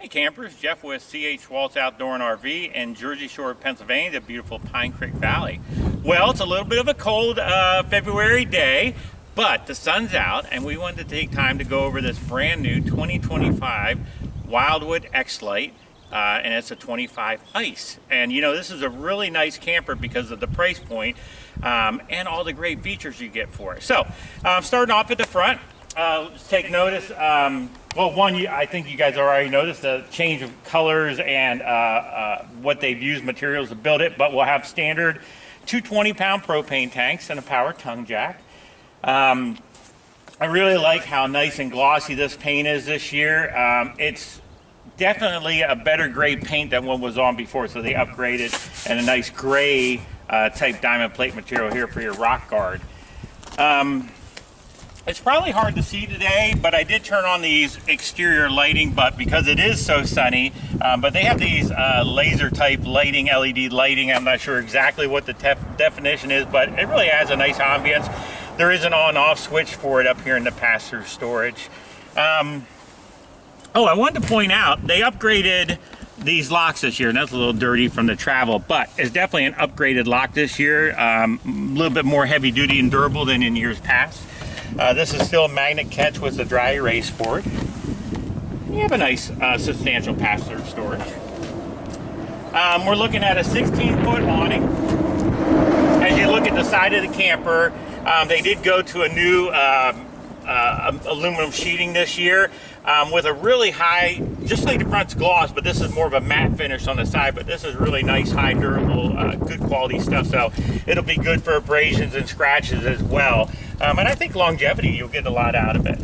campers, Jeff with CH Waltz Outdoor RV in Jersey Shore, Pennsylvania, the beautiful Pine Creek Valley. Well, it's a little bit of a cold February day, but the sun's out and we wanted to take time to go over this brand new 2025 Wildwood X-Lite. And it's a 25 ice. And you know, this is a really nice camper because of the price point and all the great features you get for it. So starting off at the front, let's take notice. Well, one, I think you guys already noticed the change of colors and what they've used materials to build it, but we'll have standard 220-pound propane tanks and a power tongue jack. I really like how nice and glossy this paint is this year. It's definitely a better grade paint than what was on before, so they upgraded, and a nice gray type diamond plate material here for your rock guard. It's probably hard to see today, but I did turn on these exterior lighting, but because it is so sunny, but they have these laser type lighting, LED lighting. I'm not sure exactly what the definition is, but it really adds a nice ambience. There is an on-off switch for it up here in the pass-through storage. Oh, I wanted to point out, they upgraded these locks this year, and that's a little dirty from the travel, but it's definitely an upgraded lock this year. A little bit more heavy duty and durable than in years past. This is still a magnet catch with the dry erase board. You have a nice substantial pass-through storage. We're looking at a 16-foot awning. As you look at the side of the camper, they did go to a new aluminum sheeting this year with a really high, just like the front's gloss, but this is more of a matte finish on the side, but this is really nice, high durable, good quality stuff, so it'll be good for abrasions and scratches as well. And I think longevity, you'll get a lot out of it.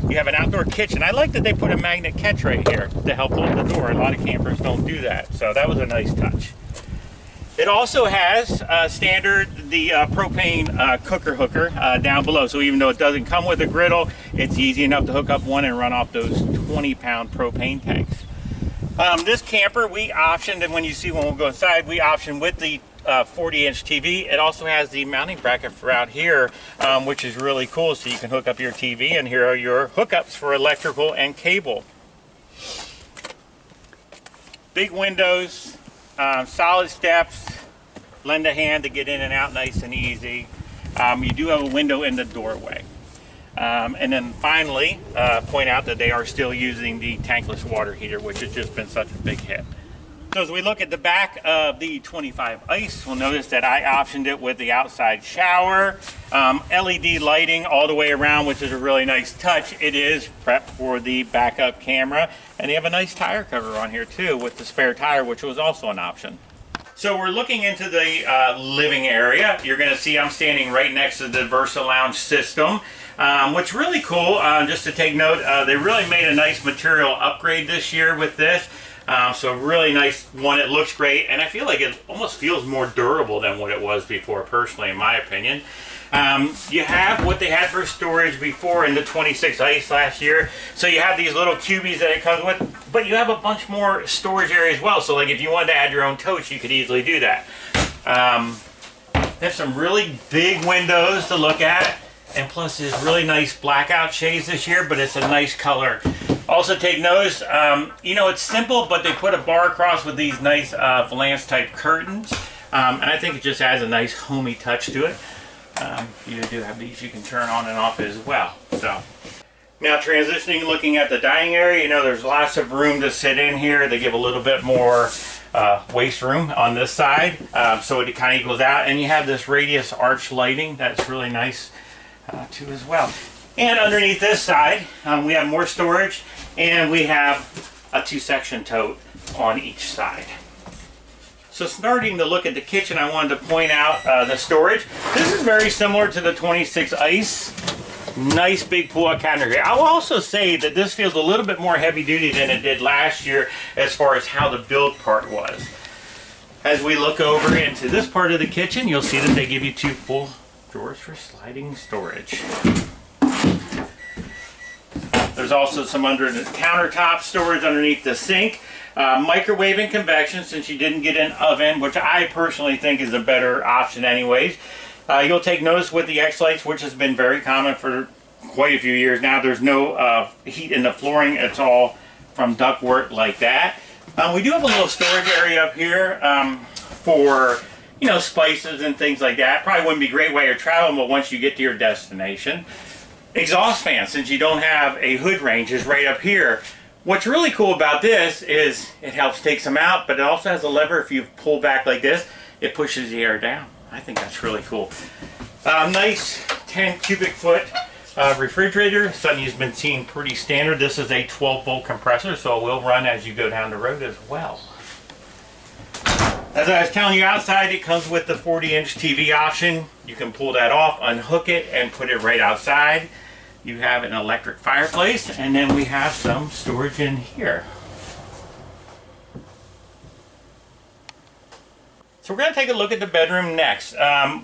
You have an outdoor kitchen. I like that they put a magnet catch right here to help hold the door. A lot of campers don't do that, so that was a nice touch. It also has standard, the propane cooker hooker down below. So even though it doesn't come with a griddle, it's easy enough to hook up one and run off those 20-pound propane tanks. This camper we optioned, and when you see when we'll go inside, we optioned with the 40-inch TV. It also has the mounting bracket for out here, which is really cool. So you can hook up your TV, and here are your hookups for electrical and cable. Big windows. Solid steps, lend a hand to get in and out nice and easy. You do have a window in the doorway. And then finally, point out that they are still using the tankless water heater, which has just been such a big hit. So as we look at the back of the 25 ice, we'll notice that I optioned it with the outside shower, LED lighting all the way around, which is a really nice touch. It is prepped for the backup camera, and they have a nice tire cover on here too with the spare tire, which was also an option. So we're looking into the living area. You're going to see I'm standing right next to the Versa Lounge system. What's really cool, just to take note, they really made a nice material upgrade this year with this. So really nice one. It looks great, and I feel like it almost feels more durable than what it was before, personally, in my opinion. You have what they had for storage before in the 26 ice last year. So you have these little cubies that it comes with, but you have a bunch more storage area as well. So like if you wanted to add your own totes, you could easily do that. There's some really big windows to look at, and plus there's really nice blackout shades this year, but it's a nice color. Also take notice, you know, it's simple, but they put a bar across with these nice valance type curtains. And I think it just adds a nice homey touch to it. You do have these you can turn on and off as well. So now transitioning, looking at the dining area, you know, there's lots of room to sit in here. They give a little bit more waste room on this side, so it kind of equals out. And you have this radius arch lighting that's really nice too as well. And underneath this side, we have more storage, and we have a 2-section tote on each side. So starting to look at the kitchen, I wanted to point out the storage. This is very similar to the 26 ice. Nice big pull-out cabinet here. I'll also say that this feels a little bit more heavy-duty than it did last year as far as how the build part was. As we look over into this part of the kitchen, you'll see that they give you 2 full drawers for sliding storage. There's also some under the countertop storage underneath the sink. Microwave and convection, since you didn't get an oven, which I personally think is a better option anyways. You'll take notice with the X-Lites, which has been very common for quite a few years now. There's no heat in the flooring. It's all from ductwork like that. We do have a little storage area up here for, you know, spices and things like that. Probably wouldn't be great while you're traveling, but once you get to your destination. Exhaust fan, since you don't have a hood range, is right up here. What's really cool about this is it helps take some out, but it also has a lever. If you pull back like this, it pushes the air down. I think that's really cool. Nice 10 cubic foot refrigerator. Something you've been seeing pretty standard. This is a 12 volt compressor, so it will run as you go down the road as well. As I was telling you, outside it comes with the 40-inch TV option. You can pull that off, unhook it, and put it right outside. You have an electric fireplace, and then we have some storage in here. So we're going to take a look at the bedroom next.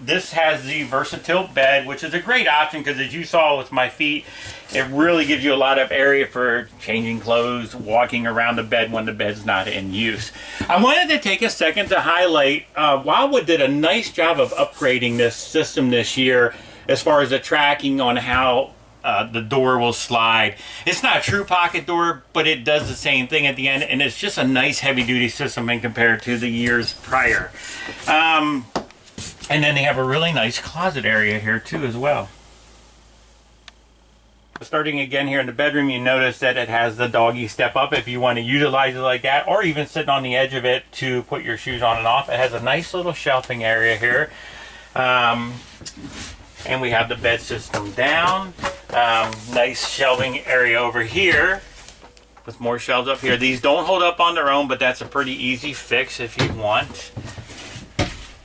This has the versatile bed, which is a great option because, as you saw with my feet, it really gives you a lot of area for changing clothes, walking around the bed when the bed's not in use. I wanted to take a second to highlight, Wildwood did a nice job of upgrading this system this year as far as the tracking on how the door will slide. It's not a true pocket door, but it does the same thing at the end, and it's just a nice heavy-duty system when compared to the years prior. And then they have a really nice closet area here too as well. Starting again here in the bedroom, you notice that it has the doggy step up if you want to utilize it like that, or even sitting on the edge of it to put your shoes on and off. It has a nice little shelving area here. And we have the bed system down. Nice shelving area over here with more shelves up here. These don't hold up on their own, but that's a pretty easy fix if you want.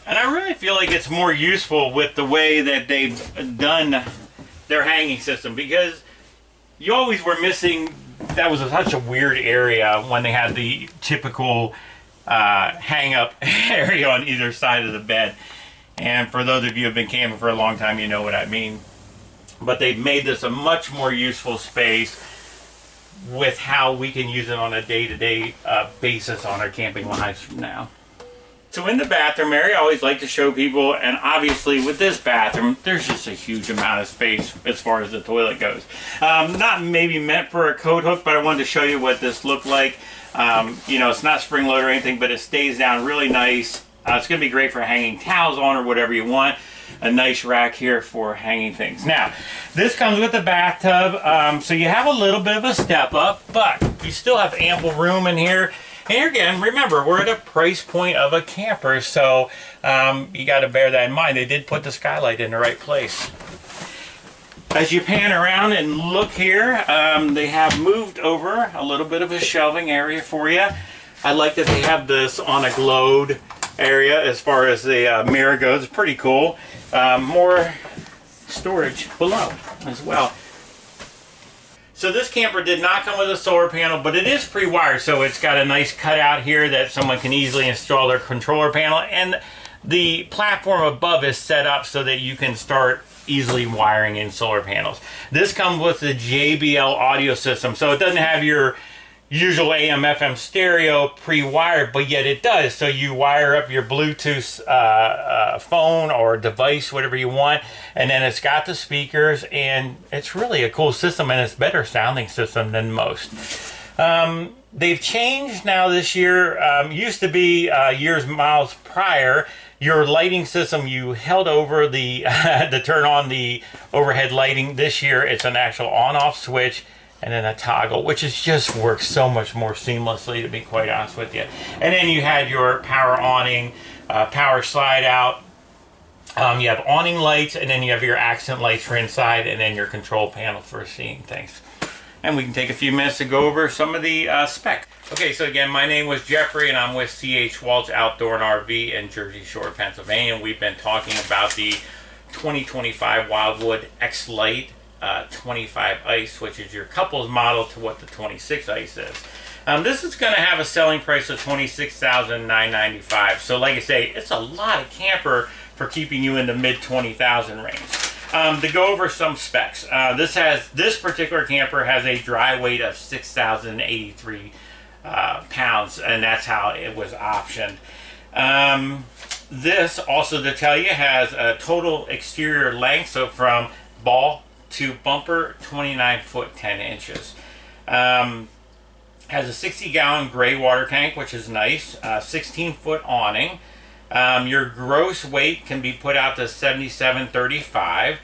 And I really feel like it's more useful with the way that they've done their hanging system, because you always were missing, that was such a weird area when they had the typical hang up area on either side of the bed. And for those of you who have been camping for a long time, you know what I mean. But they've made this a much more useful space with how we can use it on a day-to-day basis on our camping lives from now. So in the bathroom area, I always like to show people, and obviously with this bathroom, there's just a huge amount of space as far as the toilet goes. Not maybe meant for a coat hook, but I wanted to show you what this looked like. You know, it's not spring-loaded or anything, but it stays down really nice. It's going to be great for hanging towels on or whatever you want. A nice rack here for hanging things. Now, this comes with the bathtub, so you have a little bit of a step up, but you still have ample room in here. And here again, remember, we're at a price point of a camper, so you got to bear that in mind. They did put the skylight in the right place. As you pan around and look here, they have moved over a little bit of a shelving area for you. I like that they have this on a glowed area as far as the mirror goes. It's pretty cool. More storage below as well. So this camper did not come with a solar panel, but it is pre-wired, so it's got a nice cutout here that someone can easily install their controller panel, and the platform above is set up so that you can start easily wiring in solar panels. This comes with the JBL audio system, so it doesn't have your usual AM FM stereo pre-wired, but yet it does. So you wire up your Bluetooth phone or device, whatever you want, and then it's got the speakers, and it's really a cool system, and it's a better sounding system than most. They've changed now this year. Used to be miles prior, your lighting system, you held over the to turn on the overhead lighting. This year it's an actual on-off switch and then a toggle, which is just works so much more seamlessly, to be quite honest with you. And then you had your power awning, power slide out. You have awning lights, and then you have your accent lights for inside, and then your control panel for seeing things. And we can take a few minutes to go over some of the specs. Okay, so again, my name was Jeffrey, and I'm with CH Waltz Outdoor RV in Jersey Shore, Pennsylvania. We've been talking about the 2025 Wildwood X-Lite 25 Ice, which is your couples model to what the 26 Ice is. This is going to have a selling price of $26,995. So like I say, it's a lot of camper for keeping you in the mid 20,000 range. To go over some specs, this particular camper has a dry weight of 6,083 pounds, and that's how it was optioned. This, also to tell you, has a total exterior length, so from ball to bumper, 29 foot 10 inches. Has a 60-gallon gray water tank, which is nice. 16-foot awning. Your gross weight can be put out to 7735.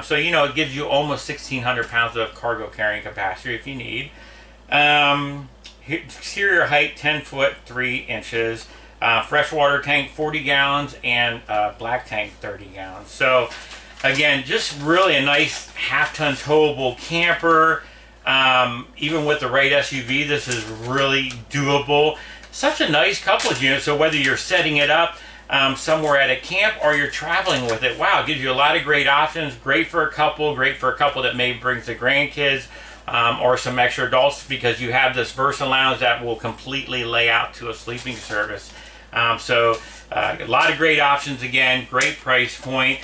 So, you know, it gives you almost 1,600 pounds of cargo carrying capacity if you need. Exterior height 10 foot 3 inches. Freshwater tank 40 gallons and black tank 30 gallons. So, again, just really a nice half-ton towable camper. Even with the right SUV, this is really doable. Such a nice couples unit, so whether you're setting it up somewhere at a camp or you're traveling with it, wow, it gives you a lot of great options. Great for a couple that maybe brings the grandkids or some extra adults, because you have this Versa Lounge that will completely lay out to a sleeping service. A lot of great options. Again, great price point.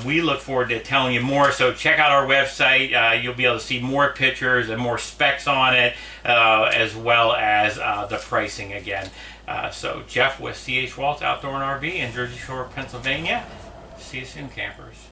We look forward to telling you more, so check out our website. You'll be able to see more pictures and more specs on it, as well as the pricing again. So Jeff with CH Waltz Outdoor RV in Jersey Shore, Pennsylvania. See you soon, campers.